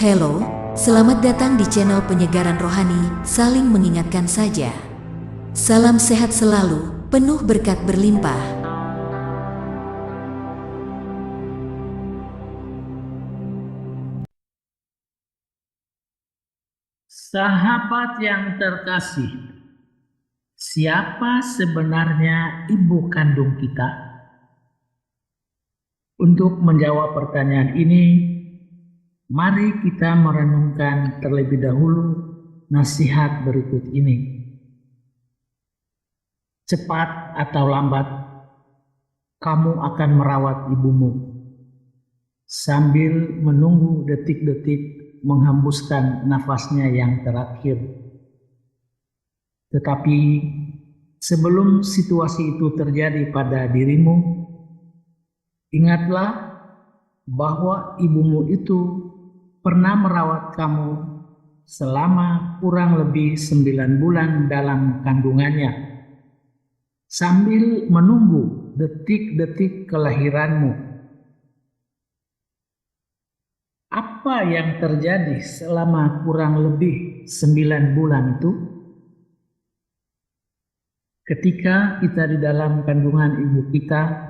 Halo, selamat datang di channel penyegaran rohani, saling mengingatkan saja. Salam sehat selalu, penuh berkat berlimpah. Sahabat yang terkasih, siapa sebenarnya ibu kandung kita? Untuk menjawab pertanyaan ini, mari kita merenungkan terlebih dahulu nasihat berikut ini. Cepat atau lambat, kamu akan merawat ibumu sambil menunggu detik-detik menghembuskan nafasnya yang terakhir. Tetapi sebelum situasi itu terjadi pada dirimu, ingatlah bahwa ibumu itu pernah merawat kamu selama kurang lebih 9 bulan dalam kandungannya, sambil menunggu detik-detik kelahiranmu. Apa yang terjadi selama kurang lebih 9 bulan itu? Ketika kita di dalam kandungan ibu kita,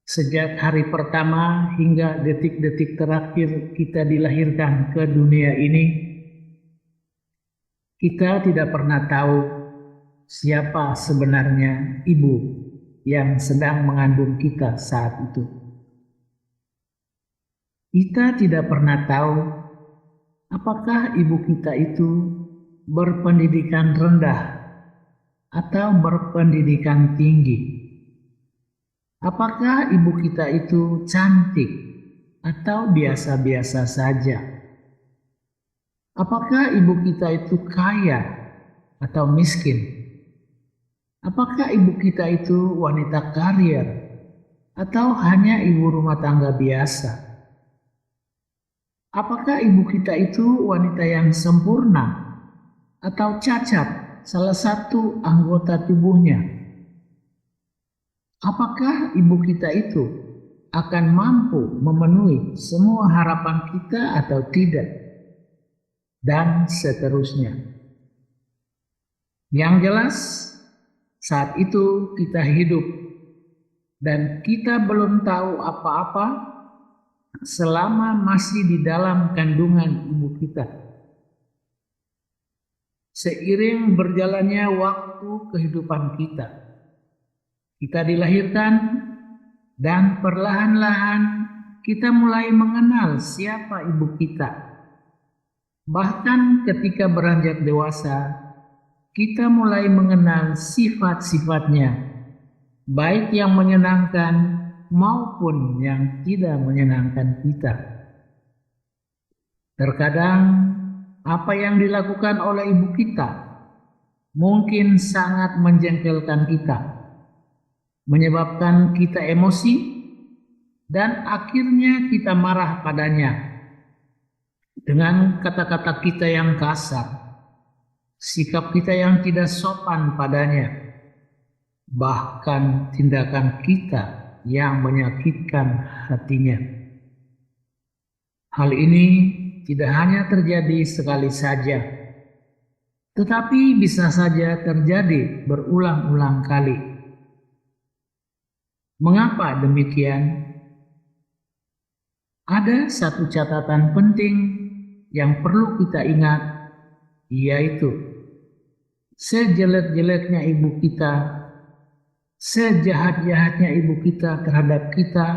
sejak hari pertama hingga detik-detik terakhir kita dilahirkan ke dunia ini, kita tidak pernah tahu siapa sebenarnya ibu yang sedang mengandung kita saat itu. Kita tidak pernah tahu apakah ibu kita itu berpendidikan rendah atau berpendidikan tinggi. Apakah ibu kita itu cantik atau biasa-biasa saja? Apakah ibu kita itu kaya atau miskin? Apakah ibu kita itu wanita karier atau hanya ibu rumah tangga biasa? Apakah ibu kita itu wanita yang sempurna atau cacat salah satu anggota tubuhnya? Apakah ibu kita itu akan mampu memenuhi semua harapan kita atau tidak? Dan seterusnya. Yang jelas, saat itu kita hidup dan kita belum tahu apa-apa selama masih di dalam kandungan ibu kita. Seiring berjalannya waktu kehidupan kita, kita dilahirkan dan perlahan-lahan kita mulai mengenal siapa ibu kita. Bahkan ketika beranjak dewasa, kita mulai mengenal sifat-sifatnya, baik yang menyenangkan maupun yang tidak menyenangkan kita. Terkadang apa yang dilakukan oleh ibu kita mungkin sangat menjengkelkan kita, menyebabkan kita emosi, dan akhirnya kita marah padanya dengan kata-kata kita yang kasar, sikap kita yang tidak sopan padanya, bahkan tindakan kita yang menyakitkan hatinya. Hal ini tidak hanya terjadi sekali saja, tetapi bisa saja terjadi berulang-ulang kali. Mengapa demikian? Ada satu catatan penting yang perlu kita ingat, yaitu sejelek-jeleknya ibu kita, sejahat-jahatnya ibu kita terhadap kita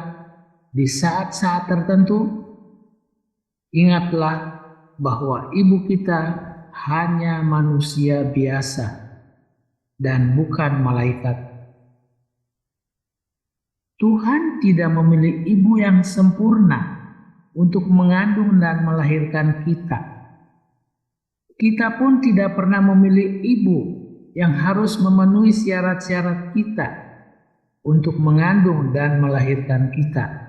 di saat-saat tertentu, ingatlah bahwa ibu kita hanya manusia biasa dan bukan malaikat. Tuhan tidak memilih ibu yang sempurna untuk mengandung dan melahirkan kita. Kita pun tidak pernah memilih ibu yang harus memenuhi syarat-syarat kita untuk mengandung dan melahirkan kita.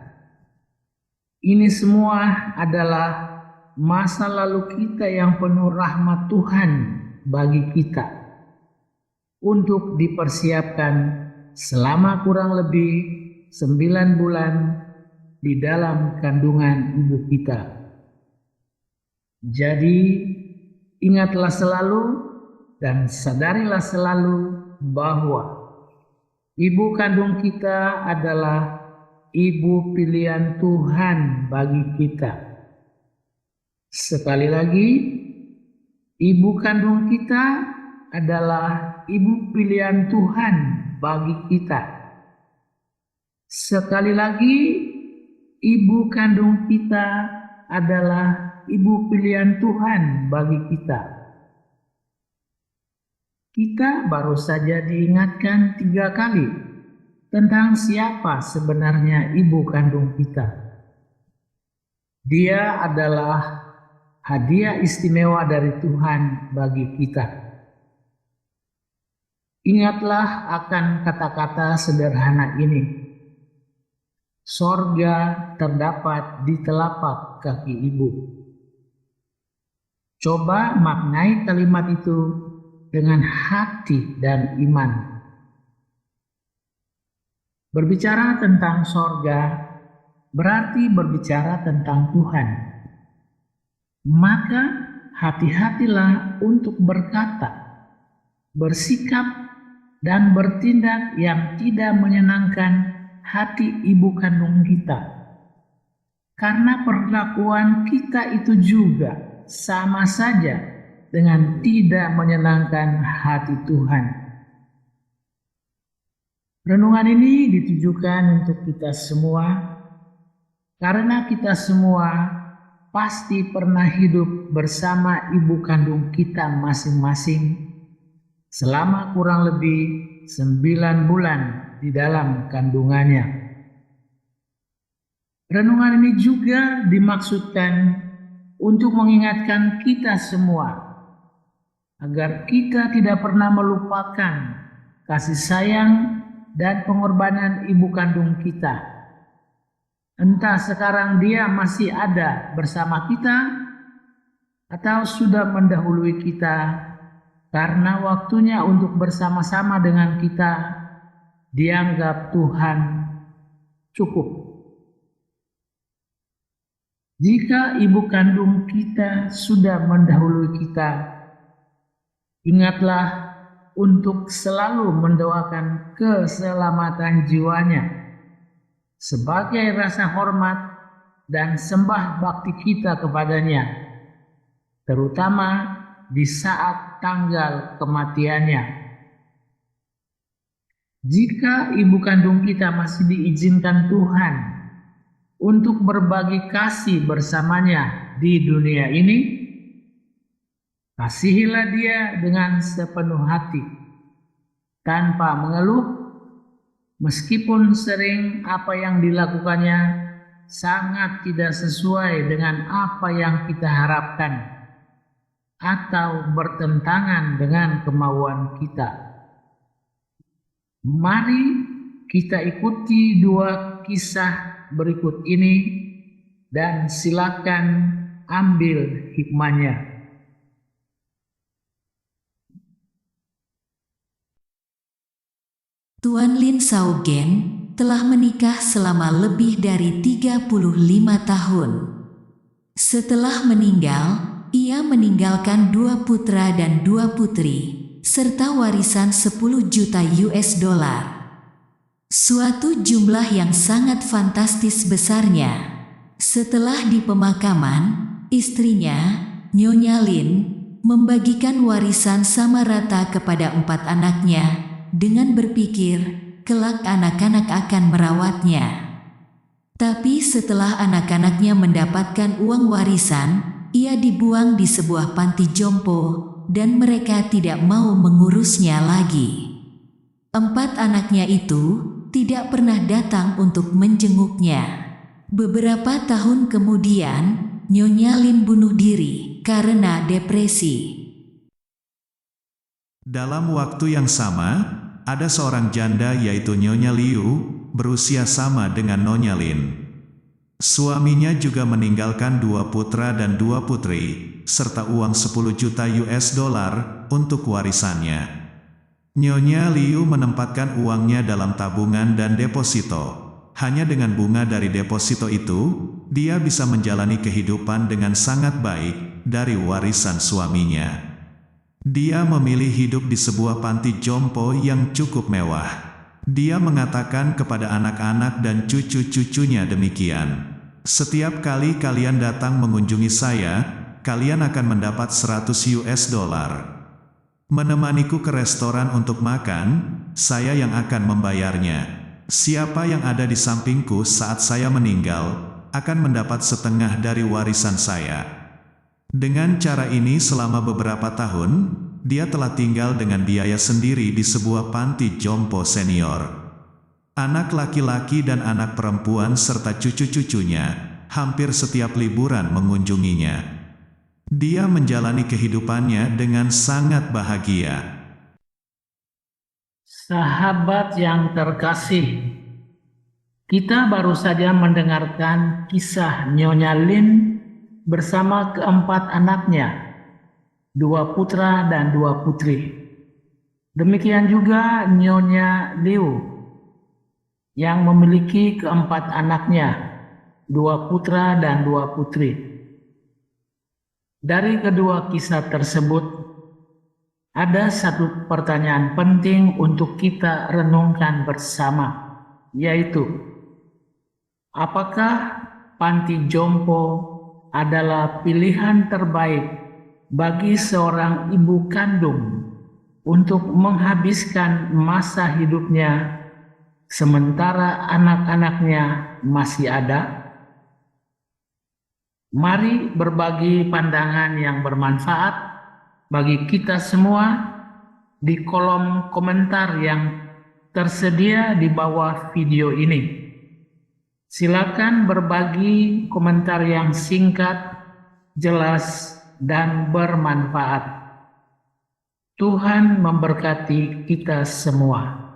Ini semua adalah masa lalu kita yang penuh rahmat Tuhan bagi kita untuk dipersiapkan selama kurang lebih 9 bulan di dalam kandungan ibu kita. Jadi, ingatlah selalu dan sadarilah selalu bahwa ibu kandung kita adalah ibu pilihan Tuhan bagi kita. Sekali lagi, ibu kandung kita adalah ibu pilihan Tuhan bagi kita. Sekali lagi, ibu kandung kita adalah ibu pilihan Tuhan bagi kita. Kita baru saja diingatkan 3 kali tentang siapa sebenarnya ibu kandung kita. Dia adalah hadiah istimewa dari Tuhan bagi kita. Ingatlah akan kata-kata sederhana ini. Sorga terdapat di telapak kaki ibu. Coba maknai kalimat itu dengan hati dan iman. Berbicara tentang sorga berarti berbicara tentang Tuhan. Maka hati-hatilah untuk berkata, bersikap, dan bertindak yang tidak menyenangkan hati ibu kandung kita. Karena perlakuan kita itu juga sama saja dengan tidak menyenangkan hati Tuhan. Renungan ini ditujukan untuk kita semua, karena kita semua pasti pernah hidup bersama ibu kandung kita masing-masing selama kurang lebih 9 bulan di dalam kandungannya. Renungan ini juga dimaksudkan untuk mengingatkan kita semua agar kita tidak pernah melupakan kasih sayang dan pengorbanan ibu kandung kita. Entah sekarang dia masih ada bersama kita atau sudah mendahului kita, karena waktunya untuk bersama-sama dengan kita dianggap Tuhan cukup. Jika ibu kandung kita sudah mendahului kita, ingatlah untuk selalu mendoakan keselamatan jiwanya sebagai rasa hormat dan sembah bakti kita kepadanya, terutama di saat tanggal kematiannya. Jika ibu kandung kita masih diizinkan Tuhan untuk berbagi kasih bersamanya di dunia ini, kasihilah dia dengan sepenuh hati, tanpa mengeluh, meskipun sering apa yang dilakukannya sangat tidak sesuai dengan apa yang kita harapkan atau bertentangan dengan kemauan kita. Mari kita ikuti 2 kisah berikut ini dan silakan ambil hikmahnya. Tuan Lin Saugen telah menikah selama lebih dari 35 tahun. Setelah meninggal, ia meninggalkan 2 putra dan 2 putri, serta warisan 10 juta US dollar. Suatu jumlah yang sangat fantastis besarnya. Setelah di pemakaman, istrinya, Nyonya Lin, membagikan warisan sama rata kepada 4 anaknya, dengan berpikir kelak anak-anak akan merawatnya. Tapi setelah anak-anaknya mendapatkan uang warisan, ia dibuang di sebuah panti jompo dan mereka tidak mau mengurusnya lagi. 4 anaknya itu tidak pernah datang untuk menjenguknya. Beberapa tahun kemudian, Nyonya Lin bunuh diri karena depresi. Dalam waktu yang sama, ada seorang janda yaitu Nyonya Liu, berusia sama dengan Nyonya Lin. Suaminya juga meninggalkan 2 putra dan 2 putri, serta uang 10 juta US dollar untuk warisannya. Nyonya Liu menempatkan uangnya dalam tabungan dan deposito. Hanya dengan bunga dari deposito itu, dia bisa menjalani kehidupan dengan sangat baik, dari warisan suaminya. Dia memilih hidup di sebuah panti jompo yang cukup mewah. Dia mengatakan kepada anak-anak dan cucu-cucunya demikian. Setiap kali kalian datang mengunjungi saya, kalian akan mendapat 100 US dollar. Menemaniku ke restoran untuk makan, saya yang akan membayarnya. Siapa yang ada di sampingku saat saya meninggal, akan mendapat setengah dari warisan saya. Dengan cara ini selama beberapa tahun, dia telah tinggal dengan biaya sendiri di sebuah panti jompo senior. Anak laki-laki dan anak perempuan serta cucu-cucunya, hampir setiap liburan mengunjunginya. Dia menjalani kehidupannya dengan sangat bahagia. Sahabat yang terkasih, kita baru saja mendengarkan kisah Nyonya Lin bersama keempat anaknya, 2 putra dan 2 putri. Demikian juga Nyonya Liu yang memiliki keempat anaknya, 2 putra dan 2 putri. Dari kedua kisah tersebut, ada satu pertanyaan penting untuk kita renungkan bersama, yaitu, apakah panti jompo adalah pilihan terbaik bagi seorang ibu kandung untuk menghabiskan masa hidupnya sementara anak-anaknya masih ada? Mari berbagi pandangan yang bermanfaat bagi kita semua di kolom komentar yang tersedia di bawah video ini. Silakan berbagi komentar yang singkat, jelas, dan bermanfaat. Tuhan memberkati kita semua.